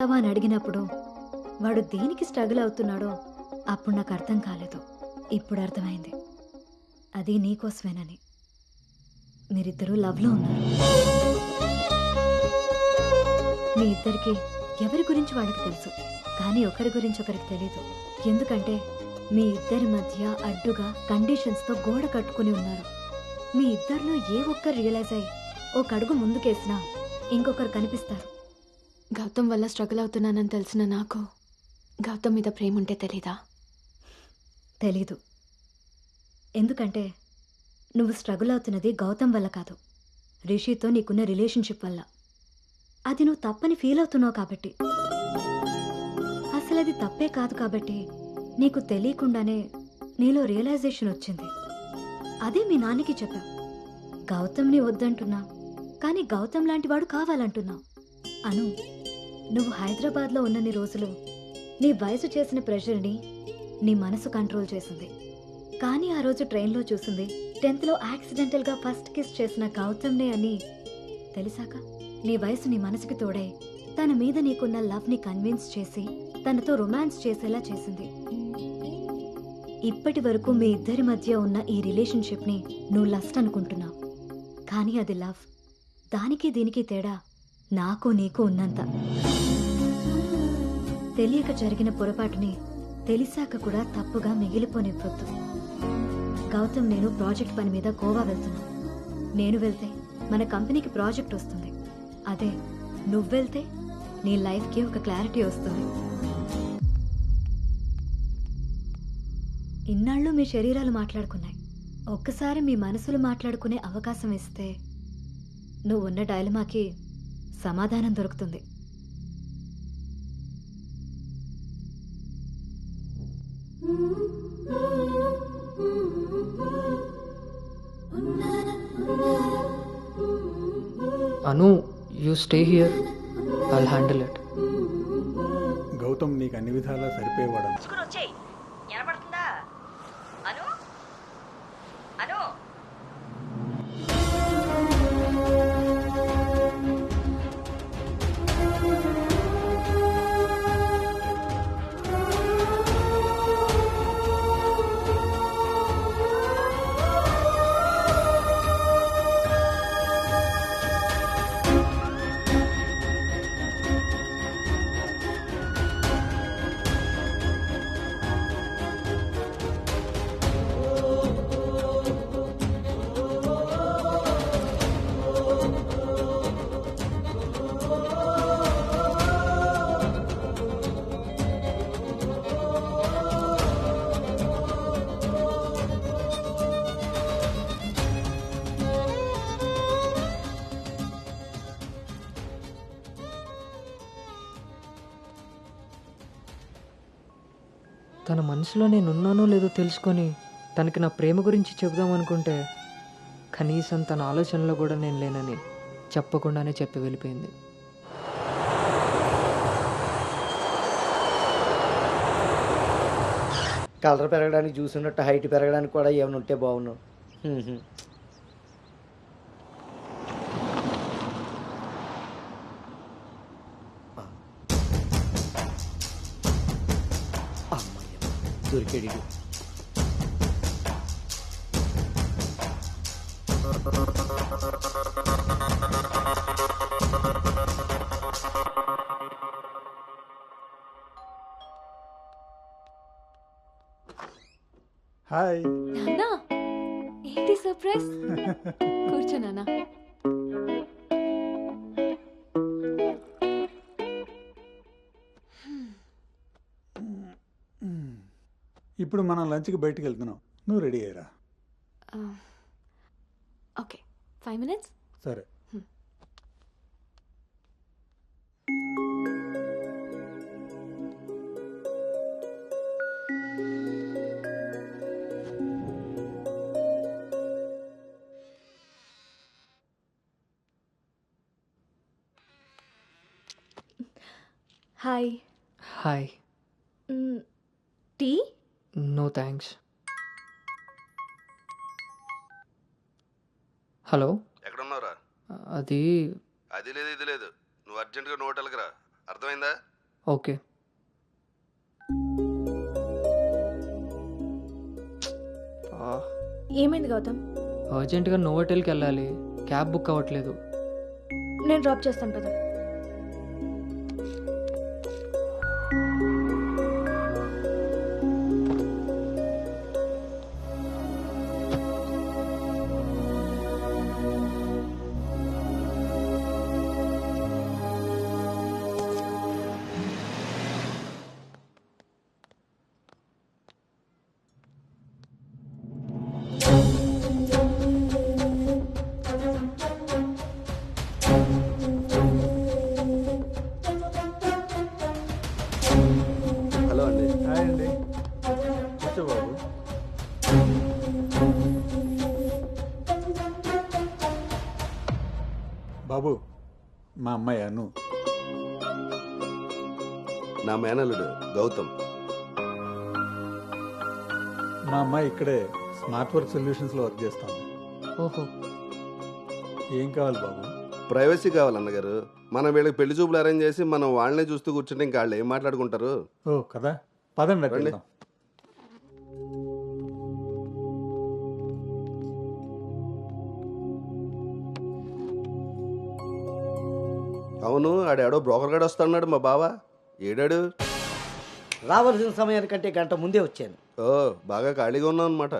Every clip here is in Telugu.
అని అడిగినప్పుడు వాడు దేనికి స్ట్రగుల్ అవుతున్నాడో అప్పుడు నాకు అర్థం కాలేదు. ఇప్పుడు అర్థమైంది, అది నీకోసమేనని. మీరిద్దరూ లవ్లో ఉన్నారు. మీ ఇద్దరికి ఎవరి గురించి వాళ్ళకి తెలుసు, కానీ ఒకరి గురించి ఒకరికి తెలీదు. ఎందుకంటే మీ ఇద్దరి మధ్య అడ్డుగా కండిషన్స్తో గోడ కట్టుకుని ఉన్నారు. మీ ఇద్దరిలో ఏ ఒక్కరు రియలైజ్ అయ్యి ఒక అడుగు ముందుకేసినా ఇంకొకరు కనిపిస్తారు. గౌతమ్ వల్ల స్ట్రగుల్ అవుతున్నానని తెలిసిన నాకు గౌతమ్ మీద ప్రేమ ఉంటే తెలీదా? తెలీదు. ఎందుకంటే నువ్వు స్ట్రగుల్ అవుతున్నది గౌతమ్ వల్ల కాదు, రిషితో నీకున్న రిలేషన్షిప్ వల్ల. అది నువ్వు తప్పని ఫీల్ అవుతున్నావు కాబట్టి. అసలు అది తప్పే కాదు కాబట్టి నీకు తెలియకుండానే నీలో రియలైజేషన్ వచ్చింది. అదే మీ నాన్నకి చెప్పావు. గౌతమ్ని వద్దంటున్నా, కానీ గౌతమ్ లాంటి వాడు కావాలంటున్నావు. అను, నువ్వు హైదరాబాద్లో ఉన్నన్ని రోజులు నీ వయసు చేసిన ప్రెషర్ని నీ మనసు కంట్రోల్ చేసింది. కానీ ఆ రోజు ట్రైన్లో చూసింది 10th లో యాక్సిడెంటల్గా ఫస్ట్ కిస్ చేసిన గౌతమ్నే అని తెలిసాక నీ వయసు నీ మనసుకి తోడై తన మీద నీకున్న లవ్ని కన్విన్స్ చేసి తనతో రొమాన్స్ చేసేలా చేసింది. ఇప్పటి వరకు మీ ఇద్దరి మధ్య ఉన్న ఈ రిలేషన్షిప్ని నువ్వు లస్ట్ అనుకుంటున్నావు, కానీ అది లవ్. దానికి దీనికి తేడా నాకు నీకు ఉన్నంత. తెలియక జరిగిన పొరపాటుని తెలిసాక కూడా తప్పుగా మిగిలిపోనివ్వద్దు. గౌతమ్ నేను ప్రాజెక్ట్ పని మీద గోవా వెళ్తున్నా. నేను వెళ్తే మన కంపెనీకి ప్రాజెక్ట్ వస్తుంది. అదే నువ్వు వెళ్తే నీ లైఫ్కి ఒక క్లారిటీ వస్తుంది. ఇన్నాళ్ళు మీ శరీరాలు మాట్లాడుకున్నాయి, ఒక్కసారి మీ మనసులు మాట్లాడుకునే అవకాశం ఇస్తే నువ్వు ఉన్న డైలమాకి సమాధానం దొరుకుతుంది. Anu, you stay here, I'll handle it. Gautam నీకు అన్ని విధాలా సరిపోయేవాడు. తన మనసులో నేనున్నానో లేదో తెలుసుకొని తనకి నా ప్రేమ గురించి చెబుదాం అనుకుంటే కనీసం తన ఆలోచనలో కూడా నేను లేనని చెప్పకుండానే చెప్పి వెళ్ళిపోయింది. కలర్ పెరగడానికి చూసినట్టు హైట్ పెరగడానికి కూడా ఏమైనా ఉంటే బాగున్నావు. దొరికాడు. హాయ్. నాన్నా, ఏంటి సర్ప్రైజ్? కూర్చో నాన్నా. ఇప్పుడు మనం లంచ్కి బయటికి వెళ్తున్నాం, నువ్వు రెడీ అయ్యరా. Okay, 5 minutes. సరే. Hi. Hi. Tea? No thanks. Hello, ఎక్కడున్నావురా? అది అది లేదు ఇది లేదు, నువ్వు అర్జెంటుగా నోటెల్కి రా, అర్థమైందా? ఓకే. ఏమైంది గౌతమ్? అర్జెంటుగా నోవోటెల్కి వెళ్ళాలి, క్యాబ్ బుక్ అవ్వట్లేదు. నేను డ్రాప్ చేస్తాను కదా. హలో అండి. హాయ్ అండి, కూర్చో బాబు. బాబు, మా అమ్మాయి అను. నా మేనల్లుడు గౌతమ్. మా అమ్మాయి ఇక్కడే స్మార్ట్ వర్క్ సొల్యూషన్స్లో వర్క్ చేస్తాం. ఓహో, ఏం కావాలి బాబు? ప్రైవసీ కావాలన్నగారు. మనం వీళ్ళకి పెళ్లి చూపులు అరేంజ్ చేసి మనం వాళ్ళనే చూస్తూ కూర్చుంటే ఇంకా వాళ్ళు ఏం మాట్లాడుకుంటారు? ఓ కదా, పదండి అక్కడ రండి. వెళ్దాం. అవును, ఆడాడో బ్రోకర్ గడు వస్తున్నాడు మా బావ. ఏడాడు? రావాల్సిన సమయానికంటే గంట ముందే వచ్చాను. ఓ, బాగా ఖాళీగా ఉన్నావు అనమాట.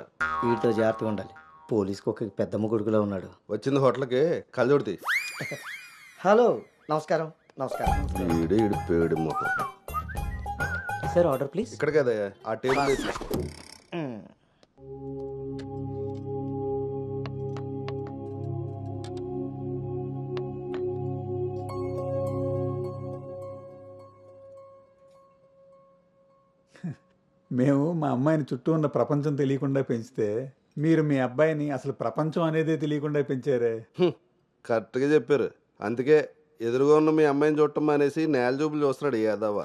వీటితో జాగ్రత్తగా ఉండాలి. పోలీస్కి ఒక పెద్ద ముగుడుకులో ఉన్నాడు. వచ్చింది హోటల్కి కళ్ళజోడితి. హలో, నమస్కారం. నమస్కారం. ఈడు పేడు మొత్తం. Sir, order please. ఇక్కడ కదా ఆ టేబుల్ వేసి. మేము మా అమ్మాయిని చుట్టూ ఉన్న ప్రపంచం తెలియకుండా పెంచితే మీరు మీ అబ్బాయిని అసలు ప్రపంచం అనేదే తెలియకుండా పెంచారే. కరెక్ట్గా చెప్పారు. అందుకే ఎదురుగా ఉన్న మీ అమ్మాయిని చూడటం మానేసి నేల చూపులు చూస్తున్నాడు యాదవ.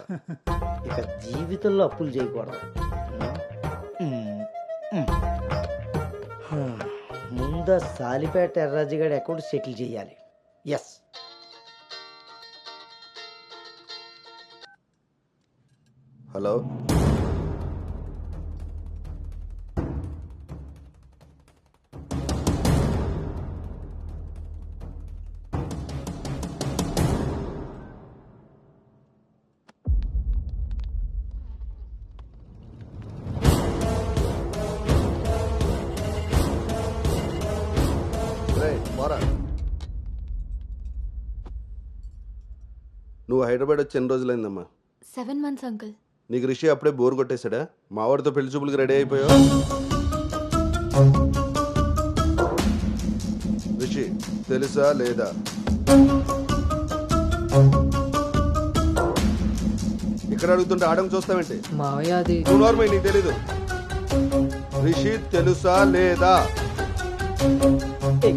ఇక జీవితంలో అప్పులు చేయకూడదు. ముందు సాలిపేట ఎర్రాజుగాడి అకౌంట్ సెటిల్ చేయాలి. ఎస్. హలో, పోరా. నువ్వు హైదరాబాద్ వచ్చి ఎన్ని రోజులైందమ్మా? 7 months అంకుల్. నీకు రిషి అప్పుడే బోర్ కొట్టేశాడా? మా వాడితో పెళ్లి చూపులకి రెడీ అయిపోయావు. రిషి తెలుసా లేదా? ఇక్కడ అడుగుతుంటే ఆడం చూస్తావేంటి? మావయ్య అది నువ్వు నార్మల్, నీకు తెలీదు. రిషి తెలుసా లేదా?